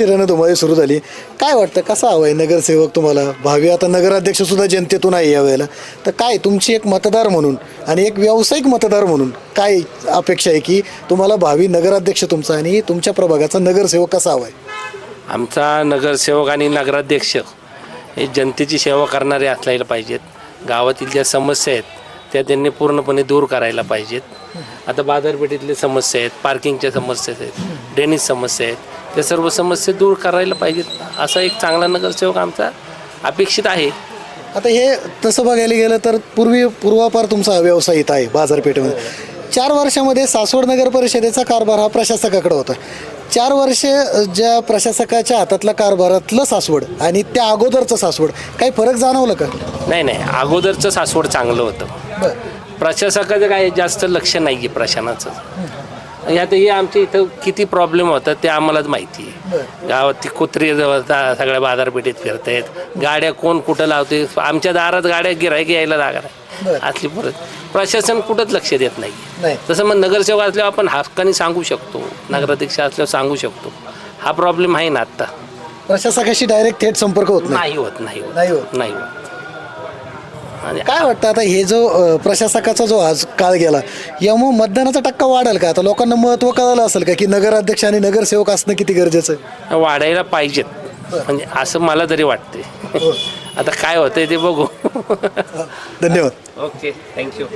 रणधुमाळी सुरू झाली. काय वाटतं कसा हवा आहे नगरसेवक तुम्हाला? भावी आता नगराध्यक्ष सुद्धा जनतेतून आहे यावेळेला, तर काय तुमची एक मतदार म्हणून आणि एक व्यावसायिक मतदार म्हणून काय अपेक्षा आहे की तुम्हाला भावी नगराध्यक्ष तुमचा आणि तुमच्या प्रभागाचा नगरसेवक कसा हवा आहे? आमचा नगरसेवक आणि नगराध्यक्ष हे जनतेची सेवा करणारे असायला पाहिजेत. गावातील ज्या समस्या आहेत त्या त्यांनी पूर्णपणे दूर करायला पाहिजेत. आता बाजारपेठेतले समस्या आहेत, पार्किंगच्या समस्या आहेत, ड्रेनेज समस्या आहेत, त्या सर्व समस्या दूर करायला पाहिजेत. असा एक चांगला नगरसेवक आमचा अपेक्षित आहे. आता हे तसं बघायला गेलं तर पूर्वापार तुमचा व्यवसाय इथं आहे बाजारपेठेमध्ये. 4 वर्षामध्ये सासवड नगर परिषदेचा कारभार हा प्रशासकाकडे होता. 4 वर्षे ज्या प्रशासकाच्या हातातला कारभारातलं सासवड आणि त्या अगोदरचं सासवड काही फरक जाणवलं का? नाही, अगोदरचं सासवड चांगलं होतं. प्रशासकाचं काय जास्त लक्ष नाही आहे प्रशासनाचं. यातही आमच्या इथं किती प्रॉब्लेम होतात ते आम्हालाच माहिती आहे. गावात ती कुत्री सगळ्या बाजारपेठेत फिरत आहेत, गाड्या कोण कुठं लावते, आमच्या दारात गाड्या गिऱ्हाईक यायला जागा नाही. असली परत प्रशासन कुठंच लक्ष देत नाही. तसं मग नगरसेवक असल्यावर आपण हक्काने सांगू शकतो, नगराध्यक्ष असल्यावर सांगू शकतो. हा प्रॉब्लेम आहे ना आत्ता. प्रशासकाशी डायरेक्ट थेट संपर्क होत नाही होत. आणि काय वाटतं आता हे जो प्रशासकाचा जो आज काळ गेला यामुळे मतदानाचा टक्का वाढेल का? आता लोकांना महत्त्व कळालं असेल का की नगराध्यक्ष आणि नगरसेवक असणं किती गरजेचं आहे? वाढायला पाहिजेत, म्हणजे असं मला तरी वाटते. आता काय होतंय ते बघू. धन्यवाद. Okay, thank you.